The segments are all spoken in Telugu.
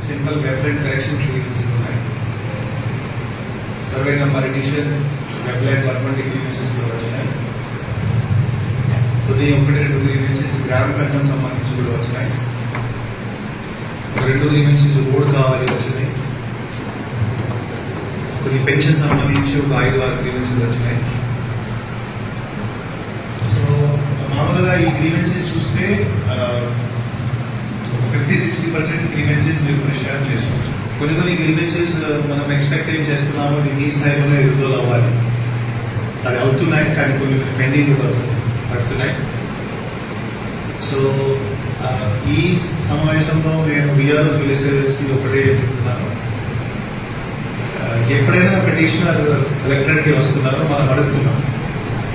సింపుల్ వెబ్లైన్ కరెక్షన్స్ గ్రీవెన్సెస్ ఉన్నాయి. సర్వే నెంబర్ ఎడిషన్ వెబ్లైన్ 120 గ్రీవెన్సెస్ కూడా వచ్చినాయి. కొన్ని 1-2 గ్రీవెన్సెస్ గ్రామ్ కంటం సంబంధించి కూడా వచ్చినాయి. 2 గ్రీవెన్సెస్ రోడ్ కావాలి వచ్చినాయి. కొన్ని పెన్షన్ సంబంధించి ఒక 5-6 గ్రీవెన్సెస్ వచ్చినాయి. సో మామూలుగా ఈ గ్రీవెన్సెస్ చూస్తే 50-60% గ్రీవెన్సెస్ మీరు పరిష్కారం చేసుకోవచ్చు. కొన్ని గ్రీవెన్సెస్ మనం ఎక్స్పెక్ట్ ఏం చేస్తున్నామో అది మీ స్థాయిలోనే ఎదుగుదల అవ్వాలి, అది అవుతున్నాయి. కానీ కొన్ని పెండింగ్ పడుతున్నాయి. సో ఈ సమావేశంలో నేను విఆర్ఓ విలేజెస్కి ఒకటే చెప్తున్నాను, ఎప్పుడైనా పిటిషనర్ కలెక్టరేట్కి వస్తున్నారో మనం అడుగుతున్నాం,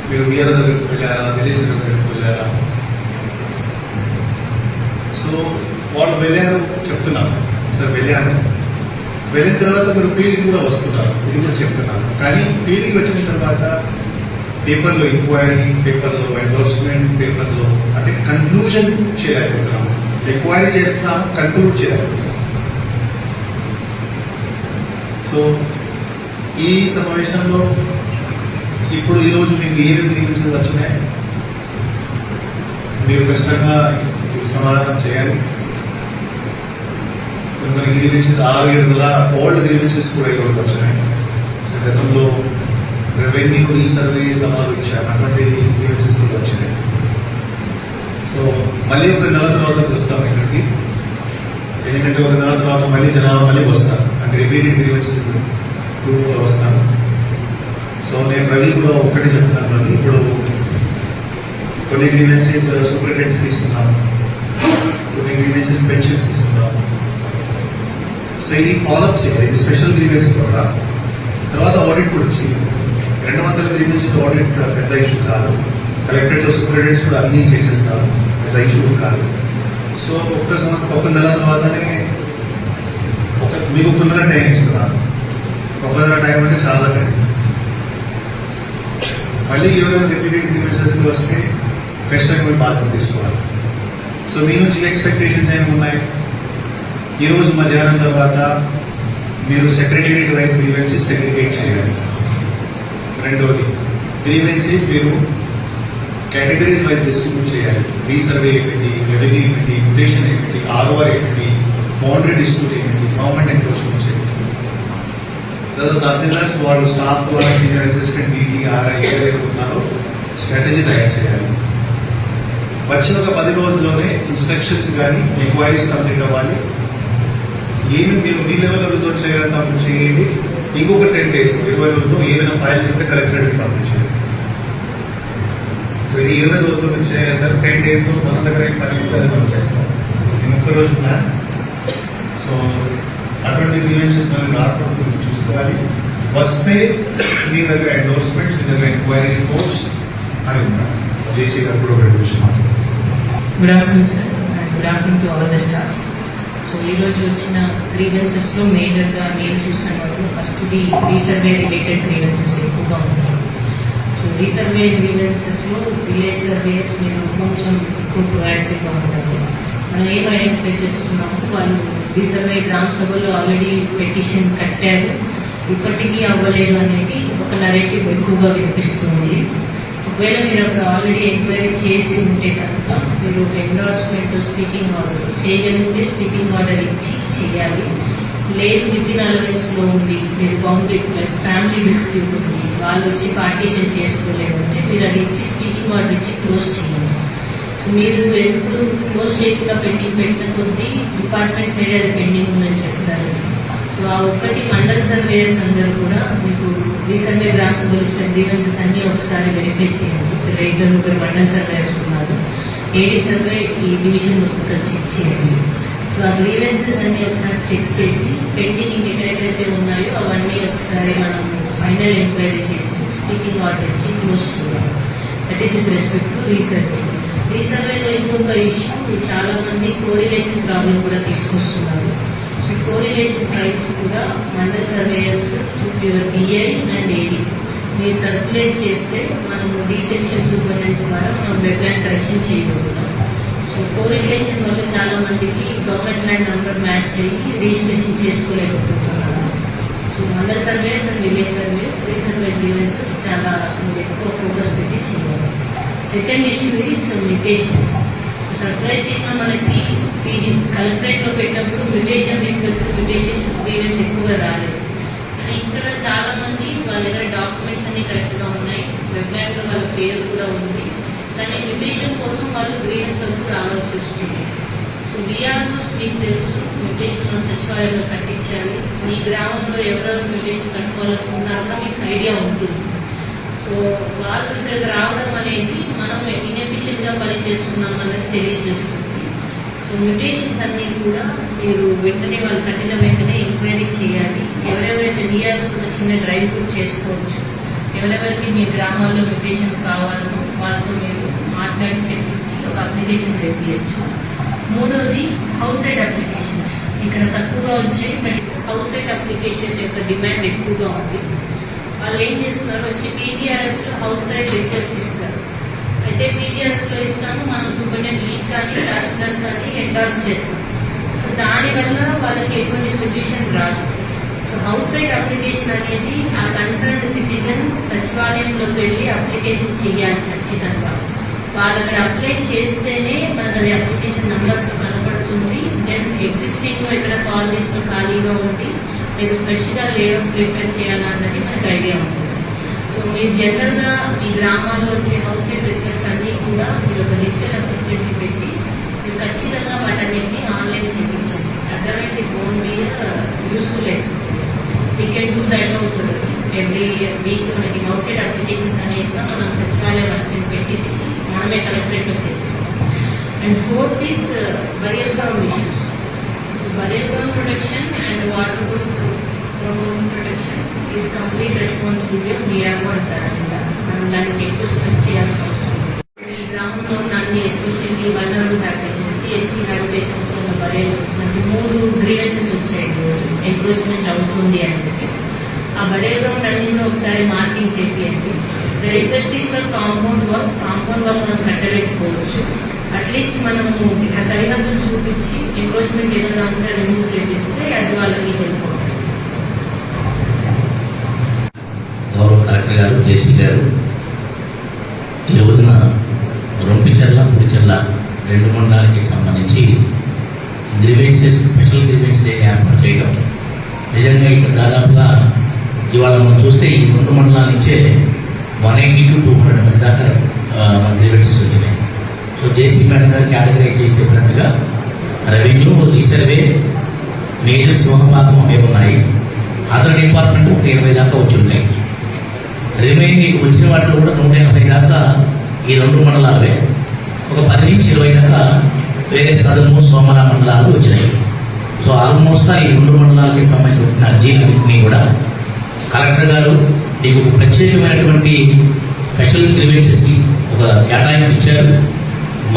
మీరు విఆర్ఓ దగ్గరికి వెళ్ళారా, విలేజ్ దగ్గరికి వెళ్ళారా? సో వాళ్ళు వెళ్ళారు చెప్తున్నాను, సార్ వెళ్ళాను. వెళ్ళిన తర్వాత మీరు ఫీల్డ్కి కూడా వస్తున్నారు, ఇది కూడా చెప్తున్నాను. కానీ ఫీల్డ్కి వచ్చిన తర్వాత పేపర్లో ఎంక్వైరీ, పేపర్లో ఎండోర్స్మెంట్, పేపర్లో అంటే కన్క్లూజన్ చేయలేకపోతున్నాము. ఎంక్వైరీ చేస్తున్నాము, కన్క్లూడ్ చేయలేకపోతున్నాము. సో ఈ సమావేశంలో ఇప్పుడు ఈరోజు మీకు ఏ గ్రీవెన్సెస్ వచ్చినాయి మీరు ఖచ్చితంగా సమాధానం చేయాలి. కొన్ని గ్రీవెన్సెస్ 6-7 ఓల్డ్ గ్రీవెన్సెస్ కూడా ఇవ్వడానికి వచ్చినాయి. గతంలో రెవెన్యూ రీసర్వే సమాలు ఇచ్చారు, అటువంటి గ్రీవెన్సెస్ కూడా వచ్చినాయి. సో మళ్ళీ ఒక నెల తర్వాత వస్తాం ఇక్కడికి, ఎందుకంటే ఒక నెల తర్వాత మళ్ళీ జనాభా మళ్ళీ వస్తారు, అంటే రిపీటెడ్ గ్రీవెన్సెస్ వస్తాను. సో నేను రవి కూడా ఒక్కటే చెప్తున్నాను, ఇప్పుడు కొన్ని గ్రీవెన్సెస్ సూపరింటెండెంట్స్ ఇస్తున్నాము, కొన్ని గ్రీవెన్సెస్ పెన్షన్స్ ఇస్తున్నాము. సో ఇది ఫాలోఅప్ చేయాలి. ఇది స్పెషల్ గ్రీవెన్స్ కూడా. తర్వాత ఆడిట్ కూడా చేయాలి. 200 గ్రీవెన్సెస్ ఆడిట్ పెద్ద ఇష్యూ కాదు. కలెక్టరేట్లో సూపరింటెండెంట్స్ కూడా అన్నీ చేసేస్తారు, పెద్ద ఇష్యూ కాదు. సో ఒక నెల తర్వాతనే మీకు 1 నెల టైం ఇస్తున్నారు. 1 నెల టైం అంటే చాలా టైం. మళ్ళీ ఎవరైనా రిపీటెడ్ గ్రీవెన్సెస్ వస్తే ఖచ్చితంగా మీరు బాధ్యత తీసుకోవాలి. సో మీ నుంచి ఎక్స్పెక్టేషన్స్ ఏమి ఉన్నాయి? ఈరోజు మధ్యాహ్నం తర్వాత మీరు సెక్రటేరియట్ వైజ్ గ్రీవెన్సెస్ సెగ్రిగేట్ చేయాలి. రెండవది గ్రీవెన్సెస్ మీరు కేటగిరీస్ వైజ్ డిస్ట్రిబ్యూట్ చేయాలి. రీసర్వే ఏమిటి, రెవెన్యూ ఏమిటి, మ్యుటేషన్ ఏమిటి, ఆర్ఓఆర్ ఏమిటి, బౌండరీ డిస్ప్యూట్ ఏమిటి, గవర్నమెంట్ ఎంక్రోచ్మెంట్స్ ఏమిటి. తర్వాత తహసీల్దార్స్ వాళ్ళు స్టాఫ్ ద్వారా సీనియర్ అసిస్టెంట్ డీటీ ఆర్ఐ ఏదైతే ఉన్నారో స్ట్రాటజీ తయారు చేయాలి. వచ్చిన ఒక 10 రోజుల్లోనే ఇన్స్ట్రక్షన్స్ కానీ ఎంక్వైరీస్ కంప్లీట్ అవ్వాలి. ఏమి మీరు మీ లెవెల్లో రిజోల్వ్ చేయగలిగితే అప్పుడు చేయండి. ఇంకొక 10 days 20 రోజుల్లో ఏమైనా ఫైల్స్ అయితే కలెక్టరేట్కి పంపించాలి. సో ఇది 20 రోజుల నుంచి చేయగలుగుతారు. 10 days మన దగ్గర పని అది మనం చేస్తాం. ఇది 30 రోజుల ప్లాన్. సో అటువంటి గ్రీవెన్సెస్ మనం రాకపోతే చూసుకోవాలి. వస్తే మీ దగ్గర ఎండోర్స్మెంట్స్, మీ దగ్గర ఎంక్వైరీ రిపోర్ట్స్ అని ఉన్నాయి. జేసీ గారు కూడా ఒక విషయం. Good afternoon sir, good afternoon to all the staff. So ఈరోజు వచ్చిన గ్రీవెన్సెస్లో మేజర్గా నేను చూసిన వాళ్ళు ఫస్ట్ది రీసర్వే రిలేటెడ్ గ్రీవెన్సెస్ ఎక్కువగా ఉన్నాయి. సో రీసర్వే గ్రీవెన్సెస్లో విలేజ్ సర్వేస్ మీరు కొంచెం ఎక్కువ ప్రొయాక్టివ్గా ఉంటారు. మనం ఏం ఐడెంటిఫై చేస్తున్నాము, వాళ్ళు రీసర్వే గ్రామ సభలో ఆల్రెడీ పెటిషన్ కట్టారు, ఇప్పటికీ అవ్వలేదు అనేది ఒక నరేటివ్ ఎక్కువగా వినిపిస్తుంది. ఒకవేళ మీరు అప్పుడు ఆల్రెడీ ఎంక్వైరీ చేసి ఉంటే కనుక మీరు ఎండార్స్మెంట్ స్పీకింగ్ ఆర్డర్ చేయగలిగితే స్పీకింగ్ ఆర్డర్ ఇచ్చి చేయాలి. లేదు వితిన్ అలవెన్స్లో ఉంది, మీరు కాంప్లీట్ లైక్ ఫ్యామిలీ డిస్ప్యూట్ ఉంది, వాళ్ళు వచ్చి పార్టీషన్ చేసుకోలేదు అంటే మీరు అది ఇచ్చి స్పీకింగ్ ఆర్డర్ ఇచ్చి క్లోజ్ చేయాలి. సో మీరు ఎప్పుడు క్లోజ్ చేయకుండా పెండింగ్ పెట్టిన కొద్దీ డిపార్ట్మెంట్ సైడ్ అది పెండింగ్ ఉందని చెప్తారు. సో ఆ ఒక్కటి మండల్ సర్వేయర్స్ అందరూ కూడా మీకు రీసర్వే గ్రామ సభలు ఇచ్చిన గ్రీవెన్సెస్ అన్నీ ఒకసారి వెరిఫై చేయండి. ఇక్కడ 2 మండల్ సర్వేయర్స్ ఉన్నారు, ఏడీ సర్వే ఈ డివిజన్ మొత్తం చెక్ చేయండి. సో ఆ గ్రీవెన్సెస్ అన్నీ ఒకసారి చెక్ చేసి పెండింగ్ ఎక్కడెక్కడైతే ఉన్నాయో అవన్నీ ఒకసారి మనం ఫైనల్ ఎంక్వైరీ చేసి స్పీకింగ్ ఆర్డర్ ఇచ్చి క్లోజ్ చేయాలి. That is with respect to resurvey. రీసర్వేలో ఇంకొక ఇష్యూ, చాలా మంది కోరిలేషన్ ప్రాబ్లం కూడా తీసుకొస్తున్నారు. సో కోరిలేషన్ ఫైల్స్ కూడా mandal surveyors your BI and AD మీరు సర్క్యులేట్ చేస్తే మనము డీ సెక్షన్ సూపరింటెండెంట్స్ ద్వారా మనం వెబ్లైన్ కరెక్షన్ చేయగలుగుతాం. సో కోరిలేషన్ వల్ల చాలా మందికి గవర్నమెంట్ ల్యాండ్ నెంబర్ మ్యాచ్ అయ్యి రిజిస్ట్రేషన్ చేసుకోలేకపోతున్నారు. So mandal surveys and village surveys, resurvey grievances చాలా ఎక్కువ ఫోకస్ పెట్టి చేయాలి. Second issue is mutations. So సర్ప్రైజింగ్గా మనకి పీజీ కలెక్టరేట్లో పెట్టినప్పుడు మ్యుటేషన్ రిక్వెస్ట్, మ్యుటేషన్ గ్రీవెన్స్ ఎక్కువగా రాలేదు. కానీ ఇక్కడ చాలా మంది వాళ్ళ దగ్గర డాక్యుమెంట్స్ అన్ని కరెక్ట్గా ఉన్నాయి, వెబ్లైన్లో వాళ్ళ పేరు కూడా ఉంది, కానీ మ్యుటేషన్ కోసం వాళ్ళు గ్రీవెన్స్ వరకు రావాల్సి వస్తుంది. సో వీఆర్ఓస్ మీకు తెలుసు మ్యుటేషన్ మనం సచివాలయంలో కట్టించాలి. మీ గ్రామంలో ఎవరెవరు మ్యుటేషన్ కట్టుకోవాలనుకున్నారో మీకు ఐడియా ఉంటుంది. సో వాళ్ళు ఇక్కడికి రావడం అనేది మనం ఇన్ఎఫిషియెంట్గా పనిచేస్తున్నాం అనేది తెలియజేస్తుంది. సో మ్యుటేషన్స్ అన్నీ కూడా మీరు వెంటనే వాళ్ళు కట్టిన వెంటనే ఎంక్వైరీ చేయాలి. ఎవరెవరైతే వీఆర్ఓస్ ఉన్న చిన్న డ్రైవ్ కూడా చేసుకోవచ్చు. ఎవరెవరికి మీ గ్రామాల్లో మ్యుటేషన్ కావాలో వాళ్ళతో మీరు మాట్లాడి చెప్పించి ఒక అప్లికేషన్ వేయచ్చు. మూడవది హౌస్ సైడ్ అప్లికేషన్స్. ఇక్కడ తక్కువగా వచ్చే హౌస్ సైడ్ అప్లికేషన్ యొక్క డిమాండ్ ఎక్కువగా ఉంది. వాళ్ళు ఏం చేస్తున్నారు వచ్చి పీజీఆర్ఎస్లో హౌస్ సైడ్ రిక్వెస్ట్ ఇస్తారు. అయితే పీజీఆర్ఎస్లో ఇస్తాము, మనం సూపరింటెండెంట్ లీడ్ కానీ తహసీల్దార్ కానీ ఎండార్స్ చేస్తాం. సో దానివల్ల వాళ్ళకి ఎటువంటి సొల్యూషన్ రాదు. సో హౌస్ సైడ్ అప్లికేషన్ అనేది ఆ కన్సర్న్డ్ సిటిజన్ సచివాలయంలోకి వెళ్ళి అప్లికేషన్ చేయాలి ఖచ్చితంగా. వాళ్ళు అక్కడ అప్లై చేస్తేనే మనకు అది అప్లికేషన్ నెంబర్స్ కనపడుతుంది. దెన్ ఎగ్జిస్టింగ్ ఎక్కడ కాలనీస్లో ఖాళీగా ఉంది లేదు ఫ్రెష్గా లేఅవుట్ ప్రిపేర్ చేయాలన్నది మనకు ఐడియా ఉంటుంది. సో మీరు జనరల్గా మీ గ్రామాల్లో వచ్చే హౌస్ సైడ్ రిక్వెస్ట్ అన్నీ కూడా మీరు ఒక డిజిటల్ అసిస్టెంట్ని పెట్టి మీరు ఖచ్చితంగా వాటన్నిటిని ఆన్లైన్ చేయించండి. Otherwise it won't be useful exercise. We can do that also. Every week మనకి హౌస్ సైడ్ అప్లికేషన్స్ అనేవి మనం సచివాలయం అసిస్టెంట్ పెట్టించి మనమే కలెక్టరేట్లో చేయించుకోవాలి. And fourth is burial ground issues. So burial ground protection and water protection is complete responsibility of VRO and tahsildar. మనం దానికి ఎక్కువ స్ట్రెస్ చేయాల్సి వస్తుంది. ఈ గ్రామంలో ఉన్న అన్ని especially vulnerable habitation, SC ST హ్యాబిటేషన్స్లో ఉన్న బరియల్ మనకి 3 గ్రీవెన్సెస్ వచ్చాయి. ఎంక్రోచ్మెంట్ అవుతుంది అనేది ఆ బరియల్ గ్రౌండ్ అన్ని కూడా ఒకసారి మార్కింగ్ చేసి request is for compound work మనం కట్టలేకపోవచ్చు. అట్లీస్ట్ మనము ఇక్కడ సరిహద్దులు చూపించి ఎంక్రోచ్మెంట్ ఏదైనా ఉంటే రిమూవ్ చేపిస్తే అది వాళ్ళకి వెళ్ళిపోతుంది. గౌరవ కలెక్టర్ గారు, జేసీ గారు, ఈ రోజున రొంపిచెర్ల, పుడిచెర్ల 2 మండలాలకి సంబంధించి గ్రీవెన్సెస్, స్పెషల్ గ్రీవెన్స్ డే ఏర్పాటు చేయడం నిజంగా ఇక్కడ దాదాపుగా ఇవాళ మనం చూస్తే ఈ 2 మండలాల నుంచే 180 to 200 మంది దాకా మన గ్రీవెన్సెస్ వచ్చినాయి. సో జేసీ మేడం గారు కేటగరైజ్ చేసి చెప్పినట్టుగా రెవెన్యూ, రీసర్వే, మేజర్ సింహభాగం అవి ఉన్నాయి. అదర్ డిపార్ట్మెంట్ ఒక 20 దాకా వచ్చి ఉన్నాయి. రిమైనింగ్ వచ్చిన వాటిలో కూడా 180 దాకా ఈ 2 మండలాలే. ఒక 10 నుంచి 20 దాకా వేరే సదుము, సోమల మండలాలు వచ్చినాయి. సో ఆల్మోస్ట్ ఈ 2 మండలాలకి సంబంధించిన అర్జీలన్నింటినీ కూడా కలెక్టర్ గారు మీకు ఒక ప్రత్యేకమైనటువంటి స్పెషల్ గ్రీవెన్సెస్కి ఒక కేటాయింపు ఇచ్చారు.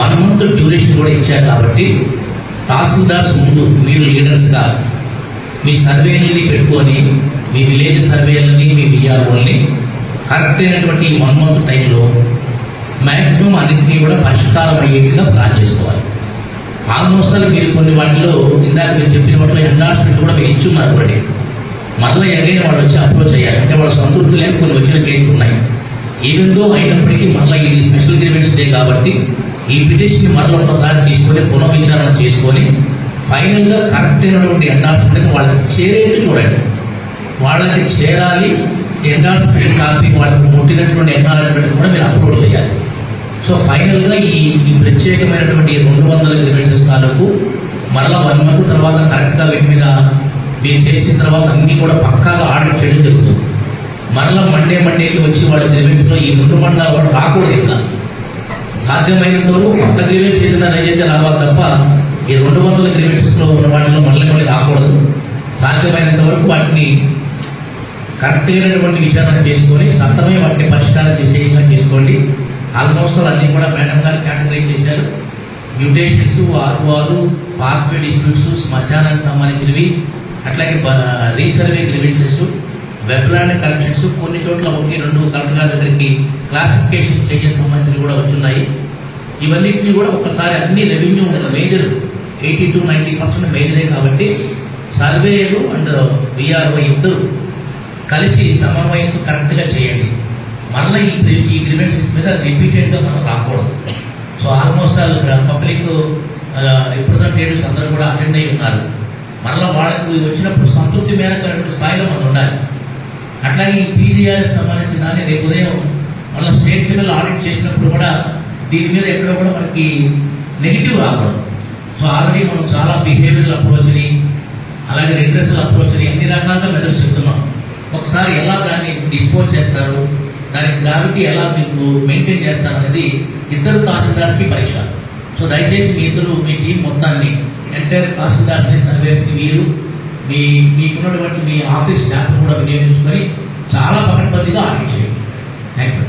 1 month డ్యూరేషన్ కూడా ఇచ్చారు. కాబట్టి తహసీల్దార్స్ ముందు మీరు లీడర్స్గా మీ సర్వేలని పెట్టుకొని మీ విలేజ్ సర్వేలని, మీ విఆర్ఓల్ని కరెక్ట్ అయినటువంటి 1 month టైంలో మ్యాక్సిమం అన్నింటినీ కూడా పరిష్కారం అయ్యేట్టుగా ప్లాన్ చేసుకోవాలి. ఆల్మోస్ట్ మీరు కొన్ని వాటిలో ఇందాక మీరు చెప్పిన వాటిలో ఎండార్స్మెంట్ కూడా మీరు ఇచ్చున్నారు ఒకటి. మళ్ళీ ఎగైనా వాళ్ళు వచ్చి అప్రోచ్ అయ్యారు. అంటే వాళ్ళ సంతృప్తి లేక కొన్ని వచ్చిన కేసులు ఉన్నాయి. ఈవెందో అయినప్పటికీ మళ్ళీ ఇది స్పెషల్ గ్రీవెన్స్ డే కాబట్టి ఈ పిటిషన్ మరలా ఒకసారి తీసుకొని పునఃవిచారణ చేసుకొని ఫైనల్గా కరెక్ట్ అయినటువంటి ఎండార్స్మెంట్ వాళ్ళకి చేరేట్టు చూడండి. వాళ్ళకి చేరాలి. ఎండార్స్మెంట్ కాపీ వాళ్ళకి ముట్టినటువంటి ఎండార్స్మెంట్ కూడా మీరు అప్లోడ్ చేయాలి. సో ఫైనల్గా ఈ ప్రత్యేకమైనటువంటి 200 గ్రీవెన్సెస్ తాలూకు మరలా 1 month తర్వాత కరెక్ట్గా వీటి మీద మీరు చేసిన తర్వాత అన్నీ కూడా పక్కాగా ఆడిట్ చేయడం జరుగుతుంది. మరలా మండేకి వచ్చి వాళ్ళ గ్రీవెన్స్లో ఈ 2 మండలాలు కూడా రాకూడదు. ఇంకా సాధ్యమైనంత వరకు కొత్త గ్రీవెన్స్ ఏదైనా రైజ్ రావాలి తప్ప ఈ 200 గ్రీవెన్సెస్లో ఉన్న వాటిలో మళ్ళీ రాకూడదు. సాధ్యమైనంత వరకు వాటిని కరెక్ట్ అయినటువంటి విచారణ చేసుకొని సత్తమే వాటిని పరిష్కారం చేసేలా చేసుకోండి. ఆల్మోస్ట్ అన్నీ కూడా మేడం గారు కేటగరైజ్ చేశారు. మ్యూటేషన్స్, ఆర్ఓఆర్, పాత్వే డిస్ప్యూట్స్, శ్మశానానికి సంబంధించినవి, అట్లాగే రీసర్వే గ్రీవెన్సెస్, వెబ్లాండ్ కలెక్షన్స్, కొన్ని చోట్ల 1-2 కలెక్టర్ గారి దగ్గరికి క్లాసిఫికేషన్ చేసే సంబంధించినవి కూడా వచ్చున్నాయి. ఇవన్నిటిని కూడా ఒకసారి అన్ని రెవెన్యూ మేజర్ 80-90% మేజరే కాబట్టి సర్వేయరు అండ్ విఆర్ఓ ఇద్దరు కలిసి సమన్వయంతో కరెక్ట్గా చేయండి. మళ్ళీ ఈ గ్రీవెన్సెస్ మీద రిపీటెడ్గా మనం రాకూడదు. సో ఆల్మోస్ట్ పబ్లిక్ రిప్రజెంటేటివ్స్ అందరూ కూడా అటెండ్ అయి ఉన్నారు. మళ్ళీ వాళ్ళకు వచ్చినప్పుడు సంతృప్తి మేరకు స్థాయిలో మనం ఉండాలి. అట్లాగే ఈ పీజీఆర్కి సంబంధించిన దాన్ని రేపు ఉదయం మళ్ళీ స్టేట్ లెవెల్ ఆడిట్ చేసినప్పుడు కూడా దీని మీద ఎక్కడ కూడా మనకి నెగిటివ్ రాకూడదు. సో ఆల్రెడీ మనం చాలా బిహేవియరల్ అప్రోచ్ని అలాగే రిగ్రెసల్ అప్రోచ్ని అన్ని రకాలుగా మెథడ్స్ చెప్తున్నాం. ఒకసారి ఎలా దాన్ని డిస్పోజ్ చేస్తారు, దాని గ్రావిటీ ఎలా మీకు మెయింటైన్ చేస్తారు అనేది ఇద్దరు తహసీల్దార్కి పరీక్ష. సో దయచేసి మీ ఇద్దరు మీ టీం మొత్తాన్ని ఎంటైర్ తహసీల్దార్స్ని సర్వేస్ని మీరు మీకున్నటువంటి మీ ఆఫీస్ స్టాఫ్ కూడా వినియోగించుకొని చాలా పకడ్బందీగా ఆడిట్ చేయండి. Thank you.